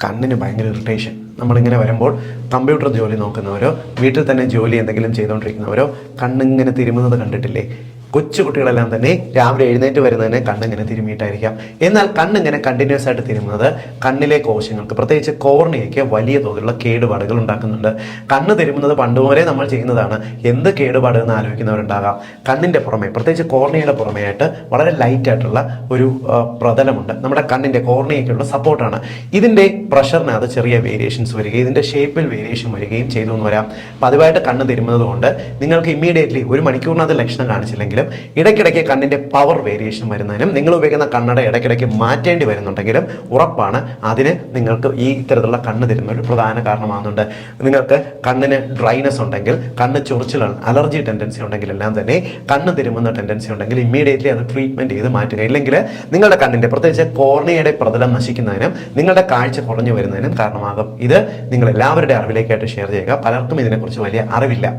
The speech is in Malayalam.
കണ്ണിന് ഭയങ്കര ഇറിറ്റേഷൻ. നമ്മളിങ്ങനെ വരുമ്പോൾ കമ്പ്യൂട്ടർ ജോലി നോക്കുന്നവരോ വീട്ടിൽ തന്നെ ജോലി എന്തെങ്കിലും ചെയ്തുകൊണ്ടിരിക്കുന്നവരോ കണ്ണിങ്ങനെ തിരുമുന്നത് കണ്ടിട്ടില്ലേ? കൊച്ചു കുട്ടികളെല്ലാം തന്നെ രാവിലെ എഴുന്നേറ്റ് വരുന്നതിന് കണ്ണിങ്ങനെ തിരുമിയിട്ടായിരിക്കാം. എന്നാൽ കണ്ണിങ്ങനെ കണ്ടിന്യൂസ് ആയിട്ട് തിരുമുന്നത് കണ്ണിലെ കോശങ്ങൾക്ക്, പ്രത്യേകിച്ച് കോർണിയയ്ക്ക് വലിയ തോതിലുള്ള കേടുപാടുകൾ ഉണ്ടാക്കുന്നുണ്ട്. കണ്ണ് തിരുമുന്നത് പണ്ടുപോലെ നമ്മൾ ചെയ്യുന്നതാണ്. എന്ത് കേടുപാട് എന്ന് ആലോചിക്കുന്നവരുണ്ടാകാം. കണ്ണിൻ്റെ പുറമെ, പ്രത്യേകിച്ച് കോർണിയയുടെ പുറമെയായിട്ട് വളരെ ലൈറ്റ് ആയിട്ടുള്ള ഒരു പ്രതലമുണ്ട്. നമ്മുടെ കണ്ണിൻ്റെ കോർണിയയ്ക്കുള്ള സപ്പോർട്ടാണ്. ഇതിൻ്റെ പ്രഷറിനകത്ത് ചെറിയ വേരിയേഷൻസ് വരികയും ഇതിൻ്റെ ഷേപ്പിൽ വേരിയേഷൻ വരികയും ചെയ്തു എന്ന് വരാം. പതിവായിട്ട് കണ്ണ് തിരുമുന്നത് കൊണ്ട് നിങ്ങൾക്ക് ഇമ്മീഡിയറ്റ്ലി ഒരു മണിക്കൂറിനകത്ത് ലക്ഷണം കാണിച്ചില്ലെങ്കിൽ ഇടയ്ക്കിടയ്ക്ക് കണ്ണിന്റെ പവർ വേരിയേഷൻ വരുന്നതിനും നിങ്ങൾ ഉപയോഗിക്കുന്ന കണ്ണട ഇടയ്ക്കിടയ്ക്ക് മാറ്റേണ്ടി വരുന്നുണ്ടെങ്കിലും ഉറപ്പാണ് അതിന് നിങ്ങൾക്ക് ഈ ഇത്തരത്തിലുള്ള കണ്ണ് തിരുമ്മൽ ഒരു പ്രധാന കാരണമാകുന്നുണ്ട്. നിങ്ങൾക്ക് കണ്ണിന് ഡ്രൈനെസ് ഉണ്ടെങ്കിൽ, കണ്ണ് ചൊറിച്ചിലാണ്, അലർജി ടെൻഡൻസി ഉണ്ടെങ്കിൽ എല്ലാം തന്നെ കണ്ണ് തിരുമുന്ന ടെൻഡൻസി ഉണ്ടെങ്കിൽ ഇമ്മീഡിയറ്റ്ലി അത് ട്രീറ്റ്മെന്റ് ചെയ്ത് മാറ്റുക. ഇല്ലെങ്കിൽ നിങ്ങളുടെ കണ്ണിന്റെ, പ്രത്യേകിച്ച് കോർണിയയുടെ പ്രതലം നശിക്കുന്നതിനും നിങ്ങളുടെ കാഴ്ച കുറഞ്ഞു വരുന്നതിനും കാരണമാകും. ഇത് നിങ്ങൾ എല്ലാവരുടെ അറിവിലേക്കായിട്ട് ഷെയർ ചെയ്യുക. പലർക്കും ഇതിനെക്കുറിച്ച് വലിയ അറിവില്ല.